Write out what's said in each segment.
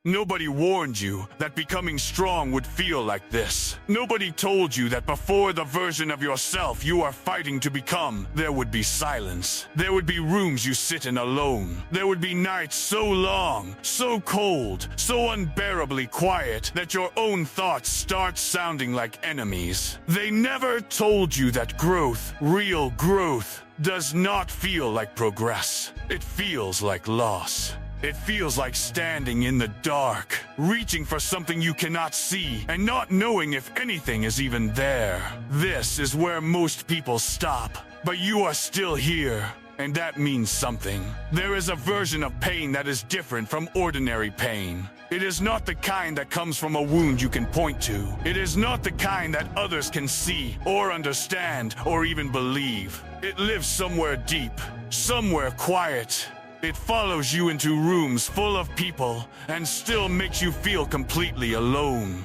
Nobody warned you that becoming strong would feel like this. Nobody told you that before the version of yourself you are fighting to become, there would be silence. There would be rooms you sit in alone. There would be nights so long, so cold, so unbearably quiet that your own thoughts start sounding like enemies. They never told you that growth, real growth, does not feel like progress. It feels like loss. It feels like standing in the dark, reaching for something you cannot see, and not knowing if anything is even there. This is where most people stop, but you are still here, and that means something. There is a version of pain that is different from ordinary pain. It is not the kind that comes from a wound you can point to. It is not the kind that others can see, or understand, or even believe. It lives somewhere deep, somewhere quiet. It follows you into rooms full of people and still makes you feel completely alone.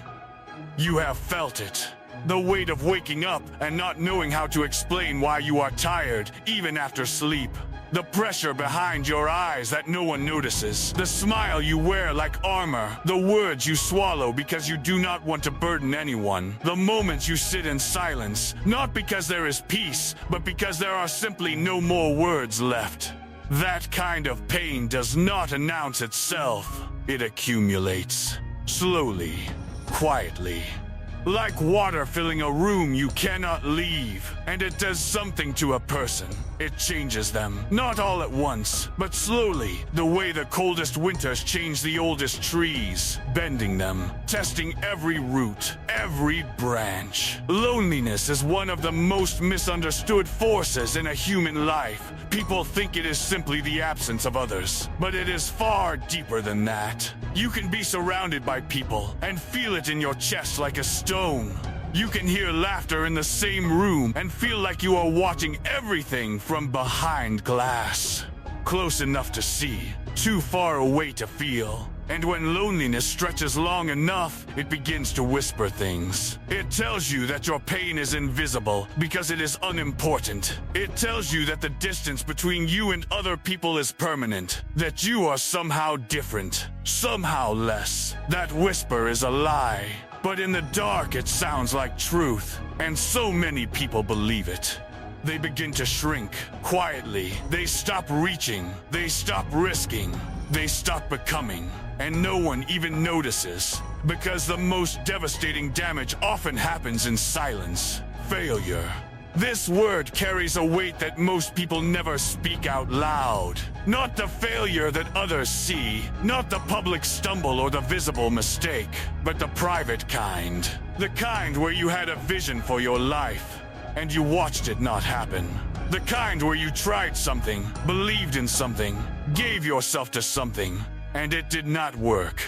You have felt it. The weight of waking up and not knowing how to explain why you are tired, even after sleep. The pressure behind your eyes that no one notices. The smile you wear like armor. The words you swallow because you do not want to burden anyone. The moments you sit in silence, not because there is peace, but because there are simply no more words left. That kind of pain does not announce itself. It accumulates. Slowly, quietly. Like water filling a room you cannot leave. And it does something to a person. It changes them. Not all at once, but slowly. The way the coldest winters change the oldest trees. Bending them. Testing every root. Every branch. Loneliness is one of the most misunderstood forces in a human life. People think it is simply the absence of others. But it is far deeper than that. You can be surrounded by people and feel it in your chest like a stone. You can hear laughter in the same room and feel like you are watching everything from behind glass. Close enough to see, too far away to feel. And when loneliness stretches long enough, it begins to whisper things. It tells you that your pain is invisible because it is unimportant. It tells you that the distance between you and other people is permanent. That you are somehow different, somehow less. That whisper is a lie. But in the dark, it sounds like truth. And so many people believe it. They begin to shrink, quietly. They stop reaching. They stop risking. They stop becoming. And no one even notices. Because the most devastating damage often happens in silence. Failure. This word carries a weight that most people never speak out loud. Not the failure that others see, not the public stumble or the visible mistake, but the private kind. The kind where you had a vision for your life, and you watched it not happen. The kind where you tried something, believed in something, gave yourself to something, and it did not work.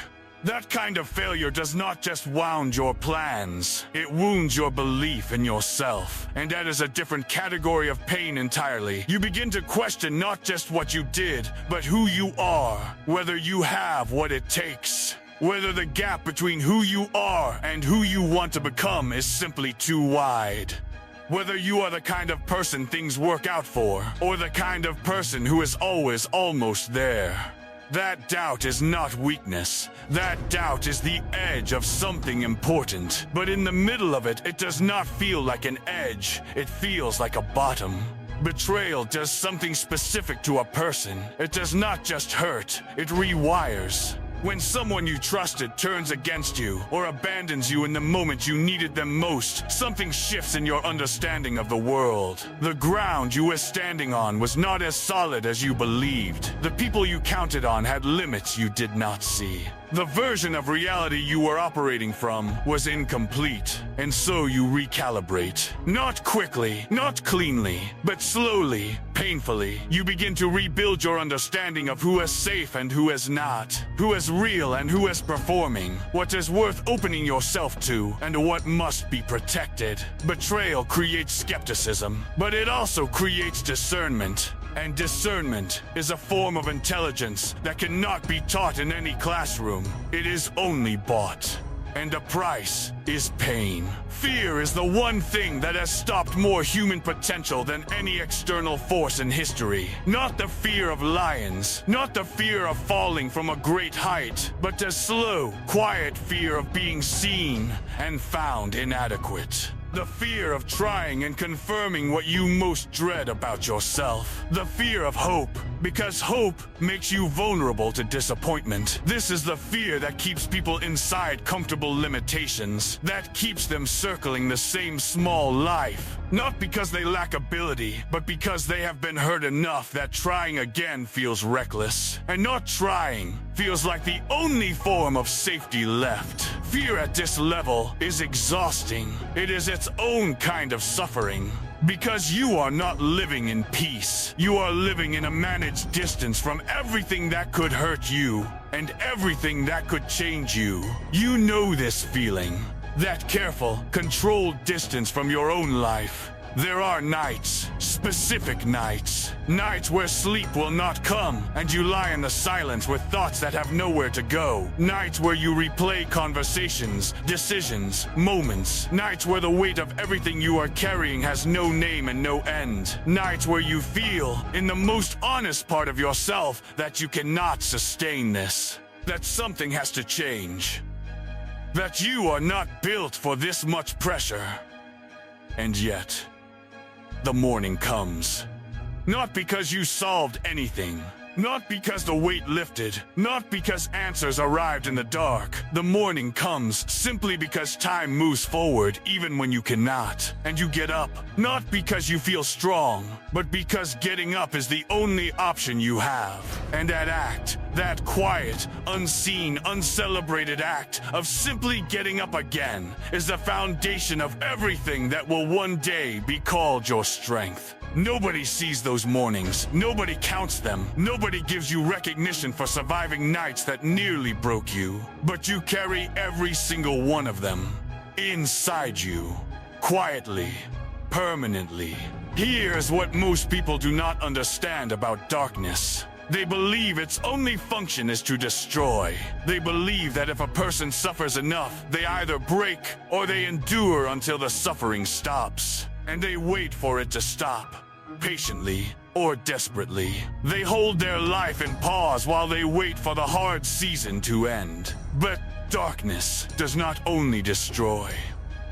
That kind of failure does not just wound your plans, it wounds your belief in yourself. And that is a different category of pain entirely. You begin to question not just what you did, but who you are, whether you have what it takes. Whether the gap between who you are and who you want to become is simply too wide. Whether you are the kind of person things work out for, or the kind of person who is always almost there. That doubt is not weakness. That doubt is the edge of something important. But in the middle of it, it does not feel like an edge. It feels like a bottom. Betrayal does something specific to a person. It does not just hurt, it rewires. When someone you trusted turns against you or abandons you in the moment you needed them most, something shifts in your understanding of the world. The ground you were standing on was not as solid as you believed. The people you counted on had limits you did not see. The version of reality you were operating from was incomplete, and so you recalibrate. Not quickly, not cleanly, but slowly, painfully, you begin to rebuild your understanding of who is safe and who is not, who is real and who is performing, what is worth opening yourself to, and what must be protected. Betrayal creates skepticism, but it also creates discernment. And discernment is a form of intelligence that cannot be taught in any classroom. It is only bought. and the price is pain. Fear is the one thing that has stopped more human potential than any external force in history. Not the fear of lions, not the fear of falling from a great height, but the slow, quiet fear of being seen and found inadequate. The fear of trying and confirming what you most dread about yourself. The fear of hope, because hope makes you vulnerable to disappointment. This is the fear that keeps people inside comfortable limitations, that keeps them circling the same small life. Not because they lack ability, but because they have been hurt enough that trying again feels reckless. And not trying feels like the only form of safety left. Fear at this level is exhausting. It is its own kind of suffering. Because you are not living in peace. You are living in a managed distance from everything that could hurt you and everything that could change you. You know this feeling. That careful, controlled distance from your own life. There are nights, specific nights where sleep will not come and you lie in the silence with thoughts that have nowhere to go. Nights where you replay conversations, decisions, moments. Nights where the weight of everything you are carrying has no name and no end. Nights where you feel, in the most honest part of yourself, that you cannot sustain this. That something has to change. That you are not built for this much pressure. And yet, the morning comes. Not because you solved anything. Not because the weight lifted. Not because answers arrived in the dark. The morning comes simply because time moves forward even when you cannot. And you get up. Not because you feel strong, but because getting up is the only option you have. And that act, that quiet, unseen, uncelebrated act of simply getting up again is the foundation of everything that will one day be called your strength. Nobody sees those mornings. Nobody counts them. Nobody gives you recognition for surviving nights that nearly broke you. But you carry every single one of them inside you, quietly, permanently. Here's what most people do not understand about darkness. They believe its only function is to destroy. They believe that if a person suffers enough, they either break or they endure until the suffering stops. And they wait for it to stop, patiently or desperately. They hold their life in pause while they wait for the hard season to end. But darkness does not only destroy.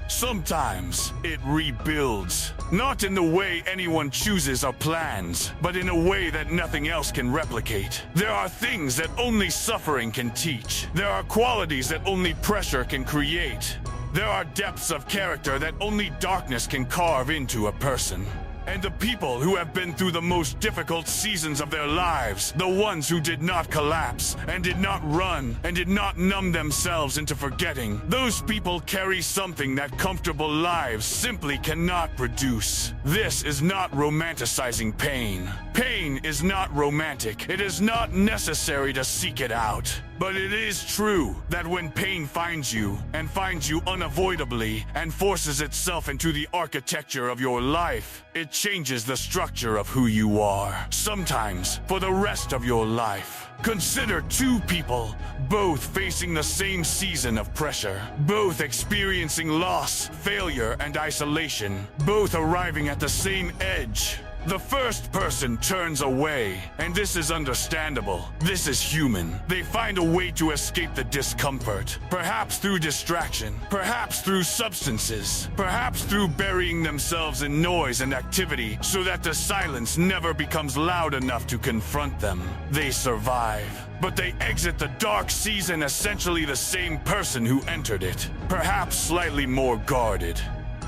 Sometimes it rebuilds. Not in the way anyone chooses or plans, but in a way that nothing else can replicate. There are things that only suffering can teach. There are qualities that only pressure can create. There are depths of character that only darkness can carve into a person. And the people who have been through the most difficult seasons of their lives, the ones who did not collapse, and did not run, and did not numb themselves into forgetting, those people carry something that comfortable lives simply cannot produce. This is not romanticizing pain. Pain is not romantic. It is not necessary to seek it out. But it is true that when pain finds you, and finds you unavoidably, and forces itself into the architecture of your life, it changes the structure of who you are. Sometimes, for the rest of your life. Consider two people, both facing the same season of pressure, both experiencing loss, failure, and isolation, both arriving at the same edge. The first person turns away, and this is understandable. This is human. They find a way to escape the discomfort, perhaps through distraction, perhaps through substances, perhaps through burying themselves in noise and activity so that the silence never becomes loud enough to confront them. They survive, but they exit the dark season essentially the same person who entered it, perhaps slightly more guarded.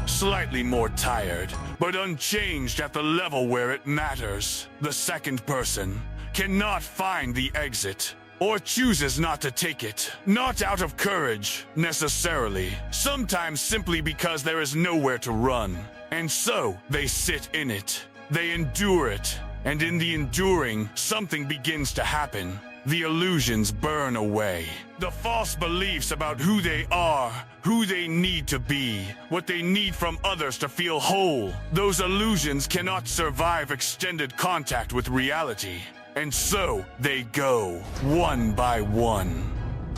Slightly more tired, but unchanged at the level where it matters. The second person cannot find the exit, or chooses not to take it. Not out of courage, necessarily. Sometimes simply because there is nowhere to run. And so, they sit in it. They endure it. And in the enduring, something begins to happen. The illusions burn away. The false beliefs about who they are, who they need to be, what they need from others to feel whole. Those illusions cannot survive extended contact with reality. And so they go, one by one,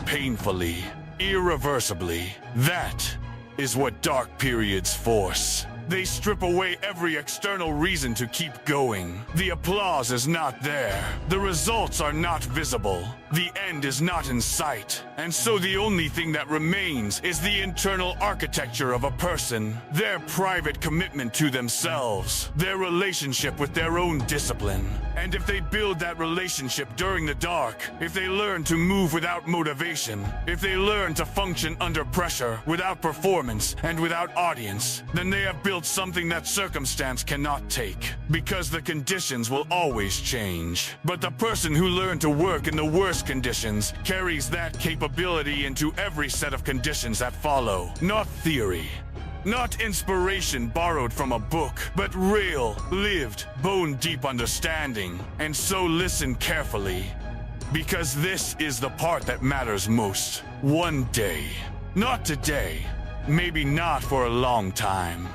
painfully, irreversibly. That is what dark periods force. They strip away every external reason to keep going. The applause is not there. The results are not visible. The end is not in sight. And so the only thing that remains is the internal architecture of a person, their private commitment to themselves, their relationship with their own discipline. And if they build that relationship during the dark, if they learn to move without motivation, if they learn to function under pressure, without performance, and without audience, then they have built something that circumstance cannot take, because the conditions will always change. But the person who learned to work in the worst conditions carries that capability into every set of conditions that follow. Not theory, not inspiration borrowed from a book, but real, lived, bone-deep understanding. And so listen carefully, because this is the part that matters most. One day, not today, maybe not for a long time,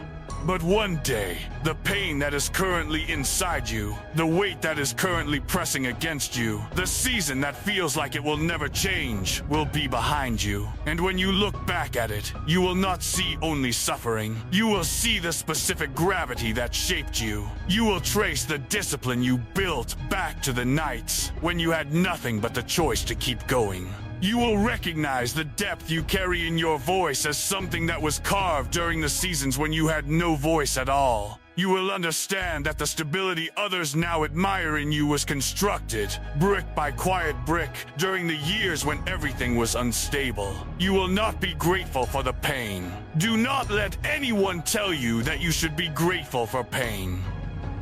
but one day, the pain that is currently inside you, the weight that is currently pressing against you, the season that feels like it will never change, will be behind you. And when you look back at it, you will not see only suffering. You will see the specific gravity that shaped you. You will trace the discipline you built back to the nights when you had nothing but the choice to keep going. You will recognize the depth you carry in your voice as something that was carved during the seasons when you had no voice at all. You will understand that the stability others now admire in you was constructed, brick by quiet brick, during the years when everything was unstable. You will not be grateful for the pain. Do not let anyone tell you that you should be grateful for pain.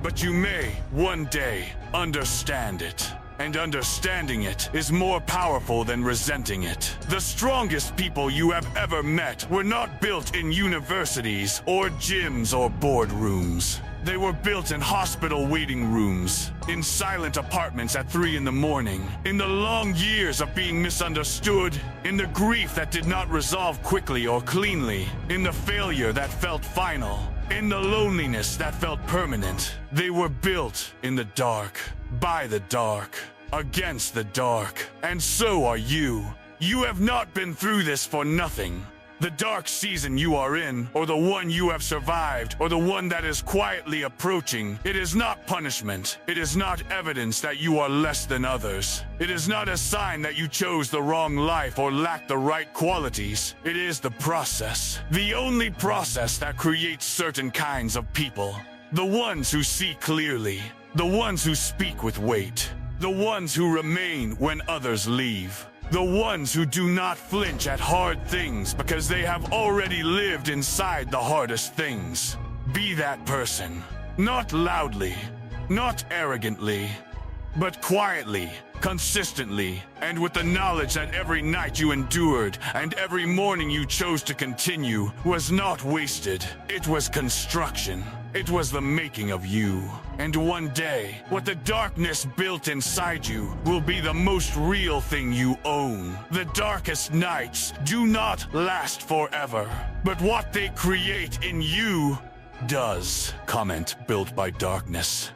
But you may, one day, understand it. And understanding it is more powerful than resenting it. The strongest people you have ever met were not built in universities or gyms or boardrooms. They were built in hospital waiting rooms, in silent apartments at 3 in the morning, in the long years of being misunderstood, in the grief that did not resolve quickly or cleanly, in the failure that felt final, in the loneliness that felt permanent. They were built in the dark, by the dark, against the dark. And so are you. You have not been through this for nothing. The dark season you are in, or the one you have survived, or the one that is quietly approaching, it is not punishment. It is not evidence that you are less than others. It is not a sign that you chose the wrong life or lack the right qualities. It is the process. The only process that creates certain kinds of people. The ones who see clearly. The ones who speak with weight. The ones who remain when others leave. The ones who do not flinch at hard things because they have already lived inside the hardest things. Be that person. Not loudly, not arrogantly, but quietly, consistently, and with the knowledge that every night you endured and every morning you chose to continue was not wasted. It was construction. It was the making of you. And one day, what the darkness built inside you will be the most real thing you own. The darkest nights do not last forever, but what they create in you does. Comment built by darkness.